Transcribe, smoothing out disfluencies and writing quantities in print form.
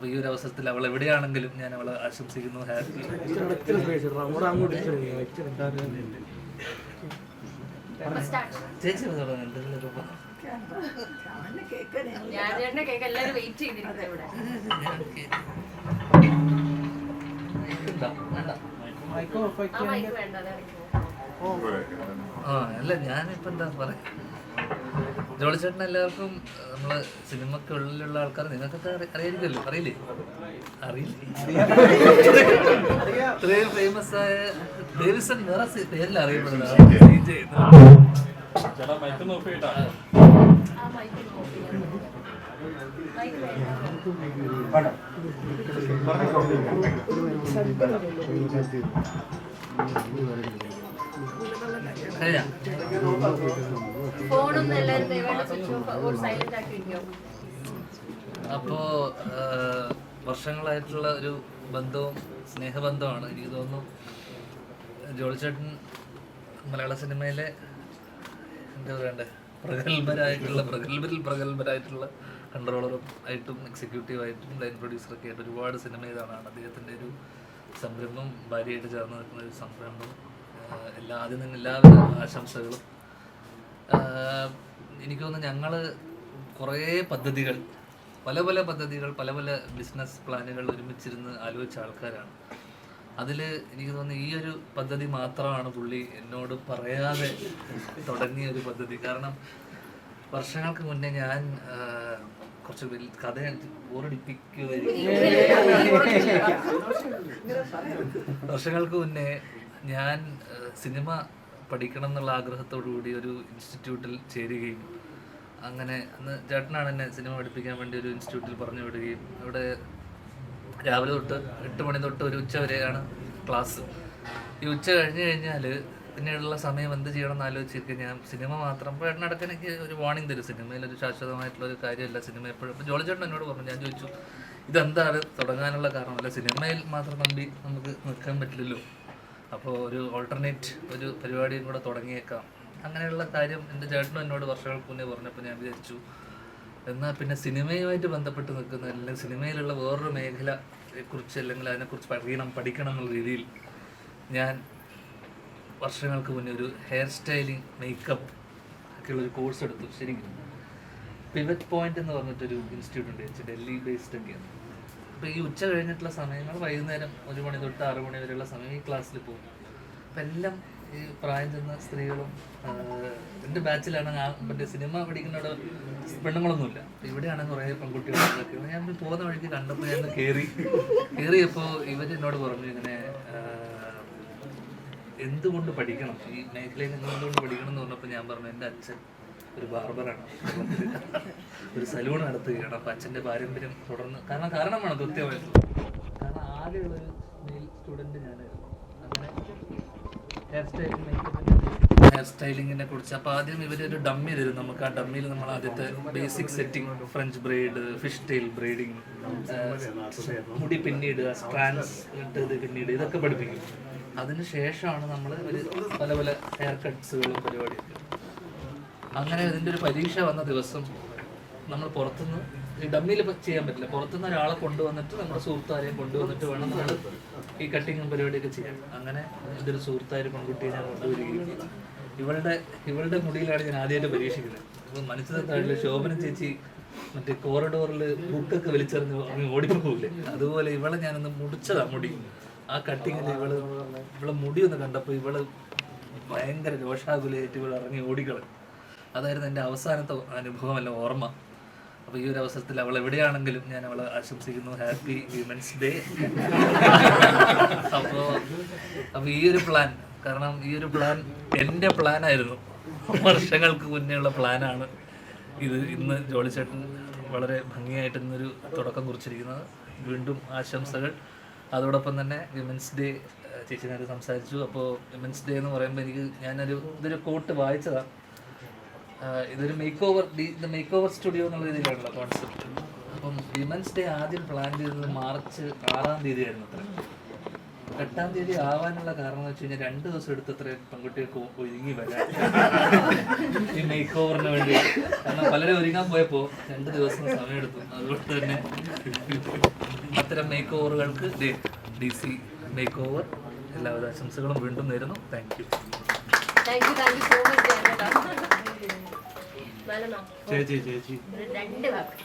അപ്പോൾ ഈ ഒരു അവസരത്തിൽ അവൾ എവിടെയാണെങ്കിലും ഞാൻ അവളെ ആശംസിക്കുന്നു. ഹാപ്പി. ചേച്ചി അല്ല ഞാനിപ്പോ എന്താ പറയാ, ജോളി ചേട്ടൻ എല്ലാവർക്കും നമ്മള് സിനിമക്കുള്ളിലുള്ള ആൾക്കാർ നിങ്ങൾക്കൊക്കെ അറിയായിരിക്കുമല്ലോ. അറിയില്ലേ? ഇത്രയും ഫേമസ് ആയ ഡേവിസൺ വേറെ പേരിൽ അറിയപ്പെടുന്നതാണ്. അപ്പോ വർഷങ്ങളായിട്ടുള്ള ഒരു ബന്ധവും സ്നേഹബന്ധമാണ്. എനിക്ക് തോന്നുന്നു ജോളിച്ചേട്ടൻ മലയാള സിനിമയിലെ എന്താ പറയണ്ടേ, പ്രഗത്ഭരായിട്ടുള്ള കൺട്രോളറും ആയിട്ടും എക്സിക്യൂട്ടീവായിട്ടും ലൈൻ പ്രൊഡ്യൂസറൊക്കെ ആയിട്ട് ഒരുപാട് സിനിമ ഇതാണ് അദ്ദേഹത്തിൻ്റെ ഒരു സംരംഭം, ഭാര്യയായിട്ട് ചേർന്ന് നിൽക്കുന്ന ഒരു സംരംഭം. ആദ്യം തന്നെ എല്ലാവിധ ആശംസകളും. എനിക്ക് തോന്നുന്നു ഞങ്ങൾ കുറേ പദ്ധതികൾ, പല പല ബിസിനസ് പ്ലാനുകൾ ഒരുമിച്ചിരുന്ന് ആലോചിച്ച ആൾക്കാരാണ്. അതിൽ എനിക്ക് തോന്നുന്നു ഈ ഒരു പദ്ധതി മാത്രമാണ് പുള്ളി എന്നോട് പറയാതെ തുടങ്ങിയ ഒരു പദ്ധതി. കാരണം വർഷങ്ങൾക്ക് മുന്നേ ഞാൻ കുറച്ച് കഥ വർഷങ്ങൾക്ക് മുന്നേ ഞാൻ സിനിമ പഠിക്കണം എന്നുള്ള ആഗ്രഹത്തോടു കൂടി ഒരു ഇൻസ്റ്റിറ്റ്യൂട്ടിൽ ചേരുകയും, അങ്ങനെ അന്ന് ചേട്ടനാണ് എന്നെ സിനിമ പഠിപ്പിക്കാൻ വേണ്ടി ഒരു ഇൻസ്റ്റിറ്റ്യൂട്ടിൽ പറഞ്ഞു വിടുകയും, അവിടെ രാവിലെ തൊട്ട് 8 മണി തൊട്ട് ഒരു ഉച്ച വരെയാണ് ക്ലാസ്. ഈ ഉച്ച കഴിഞ്ഞാൽ പിന്നീടുള്ള സമയം എന്ത് ചെയ്യണം എന്ന് ആലോചിച്ചിരിക്കും. ഞാൻ സിനിമ മാത്രം ചേട്ടനടക്കം എനിക്ക് ഒരു വാർണിംഗ് തരും, സിനിമയിലൊരു ശാശ്വതമായിട്ടുള്ള ഒരു കാര്യമല്ല സിനിമ എപ്പോഴും. അപ്പോൾ ജോളി ചേട്ടൻ എന്നോട് പറഞ്ഞു, ഞാൻ ചോദിച്ചു ഇതെന്താണ് തുടങ്ങാനുള്ള കാരണം? അല്ല, സിനിമയിൽ മാത്രം നമ്പി നമുക്ക് നിൽക്കാൻ പറ്റില്ലല്ലോ, അപ്പോൾ ഒരു ഓൾട്ടർനേറ്റ് ഒരു പരിപാടിയും കൂടെ തുടങ്ങിയേക്കാം. അങ്ങനെയുള്ള കാര്യം എൻ്റെ ചേട്ടനും എന്നോട് വർഷങ്ങൾക്ക് മുന്നേ പറഞ്ഞപ്പോൾ ഞാൻ വിചാരിച്ചു, എന്നാൽ പിന്നെ സിനിമയുമായിട്ട് ബന്ധപ്പെട്ട് നിൽക്കുന്ന, അല്ലെങ്കിൽ സിനിമയിലുള്ള വേറൊരു മേഖലയെക്കുറിച്ച് അല്ലെങ്കിൽ അതിനെക്കുറിച്ച് പഠിക്കണം എന്നുള്ള രീതിയിൽ ഞാൻ വർഷങ്ങൾക്ക് മുന്നേ ഒരു ഹെയർ സ്റ്റൈലിംഗ്, മേക്കപ്പ് ഒക്കെയുള്ളൊരു കോഴ്സ് എടുത്തു. ശരിക്കും പിവറ്റ് പോയിന്റ് എന്ന് പറഞ്ഞിട്ടൊരു ഇൻസ്റ്റിറ്റ്യൂട്ട് ഉണ്ട്, ഡൽഹി ബേസ്ഡ് ഒക്കെയാണ്. അപ്പോൾ ഈ ഉച്ച കഴിഞ്ഞിട്ടുള്ള സമയങ്ങൾ വൈകുന്നേരം 1 മണി തൊട്ട് 6 മണി വരെയുള്ള സമയം ഈ ക്ലാസ്സിൽ പോകും. അപ്പം എല്ലാം ഈ പ്രായം ചെന്ന സ്ത്രീകളും, എൻ്റെ ബാച്ചിലാണ് മറ്റേ സിനിമ പഠിക്കുന്നവിടെ പെണ്ണുങ്ങളൊന്നുമില്ല. ഇവിടെയാണെങ്കിൽ കുറേ പെൺകുട്ടികളൊക്കെ. ഞാൻ പോകുന്ന വഴിക്ക് കണ്ടപ്പോൾ ഞാൻ കയറിയപ്പോൾ ഇവരെന്നോട് പറഞ്ഞു, ഇങ്ങനെ എന്തുകൊണ്ട് പഠിക്കണം, ഈ മേഖലയിൽ നിങ്ങൾ എന്തുകൊണ്ട് പഠിക്കണം എന്ന് പറഞ്ഞപ്പോൾ ഞാൻ പറഞ്ഞു, എൻ്റെ അച്ഛൻ ഒരു ബാർബറാണ്, ഒരു സലൂൺ നടത്തുകയാണ്. അപ്പം അച്ഛൻ്റെ പാരമ്പര്യം തുടർന്ന് കാരണമാണ് കൃത്യമായിട്ട്. കാരണം ആകെയുള്ളൊരു മെയിൽ സ്റ്റുഡൻറ്റ് ഞാനായിരുന്നു. അങ്ങനെ ഹെയർ സ്റ്റൈലിങ്ങിനെ കുറിച്ച് അപ്പോൾ ആദ്യം ഇവരൊരു ഡമ്മി തരും നമുക്ക്. ആ ഡമ്മിയിൽ നമ്മൾ ആദ്യത്തെ basic setting, French braid, fish tail ബ്രെയ്ഡിങ്, മുടി പിന്നീട് സ്ട്രാൻഡ്സ് ഇട്ടത് പിന്നീട് ഇതൊക്കെ പഠിപ്പിക്കും. അതിന് ശേഷമാണ് നമ്മൾ ഒരു പല ഹെയർ കട്ട്സുകളും പരിപാടിയൊക്കെ. അങ്ങനെ ഇതിൻ്റെ ഒരു പരീക്ഷ വന്ന ദിവസം നമ്മൾ പുറത്തുനിന്ന്, ഈ ഡമ്മിയിൽ ചെയ്യാൻ പറ്റില്ല, പുറത്തുനിന്ന് ഒരാളെ കൊണ്ടുവന്നിട്ട് നമ്മുടെ സുഹൃത്താരെയും കൊണ്ടുവന്നിട്ട് വേണം നമ്മൾ ഈ കട്ടിങ്ങും പരിപാടിയൊക്കെ ചെയ്യാൻ. അങ്ങനെ എൻ്റെ ഒരു സുഹൃത്തായ പെൺകുട്ടിയെ ഞാൻ കൊണ്ടുവരികയും, ഇവളുടെ മുടിയിലാണ് ഞാൻ ആദ്യമായിട്ട് പരീക്ഷിക്കുന്നത്. അപ്പോൾ മനസ്സിലാക്കാറില്ല, ശോഭന ചേച്ചി മറ്റേ കോറിഡോറിൽ ബുക്കൊക്കെ വലിച്ചെറിഞ്ഞ് ഓടിപ്പോകില്ലേ, അതുപോലെ ഇവളെ ഞാനൊന്ന് മുടിച്ചതാണ് മുടി. ആ കട്ടിങ്ങിൽ ഇവളെ മുടി ഒന്ന് കണ്ടപ്പോൾ ഇവള് ഭയങ്കര രോഷാകുലയായിട്ട് ഇവൾ ഇറങ്ങി ഓടിക്കളെ. അതായിരുന്നു എൻ്റെ അവസാനത്തെ അനുഭവമല്ല, ഓർമ്മ. അപ്പോൾ ഈ ഒരു അവസരത്തിൽ അവൾ എവിടെയാണെങ്കിലും ഞാൻ അവളെ ആശംസിക്കുന്നു. Happy women's day. അപ്പോൾ ഈ ഒരു പ്ലാൻ, കാരണം ഈ ഒരു പ്ലാൻ എൻ്റെ പ്ലാനായിരുന്നു, വർഷങ്ങൾക്ക് മുന്നേ ഉള്ള പ്ലാനാണ് ഇത്. ഇന്ന് ജോളിച്ചേട്ടൻ വളരെ ഭംഗിയായിട്ട് ഇന്നൊരു തുടക്കം കുറിച്ചിരിക്കുന്നത്. വീണ്ടും ആശംസകൾ. അതോടൊപ്പം തന്നെ വിമൻസ് ഡേ ചേച്ചിനായിട്ട് സംസാരിച്ചു. അപ്പോൾ വിമൻസ് ഡേ എന്ന് പറയുമ്പോൾ ഇതൊരു കോട്ട് വായിച്ചതാണ്. ഇതൊരു മേക്ക് ഓവർ സ്റ്റുഡിയോ എന്നുള്ള രീതിയിലാണല്ലോ കോൺസെപ്റ്റ്. അപ്പം വിമൻസ് ഡേ ആദ്യം പ്ലാൻ ചെയ്തത് മാർച്ച് 6-ാം തീയതി ആയിരുന്നു അത്ര. 8-ാം തീയതി ആവാനുള്ള കാരണം എന്ന് വെച്ച് കഴിഞ്ഞാൽ 2 ദിവസം എടുത്തത്ര പെൺകുട്ടികൾക്ക് ഒരുങ്ങി വരാൻ ഈ മേക്ക് ഓവറിന് വേണ്ടി. കാരണം പലരും ഒരുങ്ങാൻ പോയപ്പോൾ 2 ദിവസം സമയമെടുത്തു. അതുകൊണ്ട് തന്നെ അത്തരം മേക്ക് ഓവറുകൾക്ക് DC മേക്ക് ഓവർ എല്ലാവിധ ആശംസകളും വീണ്ടും നേരുന്നു. Thank you so much. ചേച്ചി 2 വാക്ക്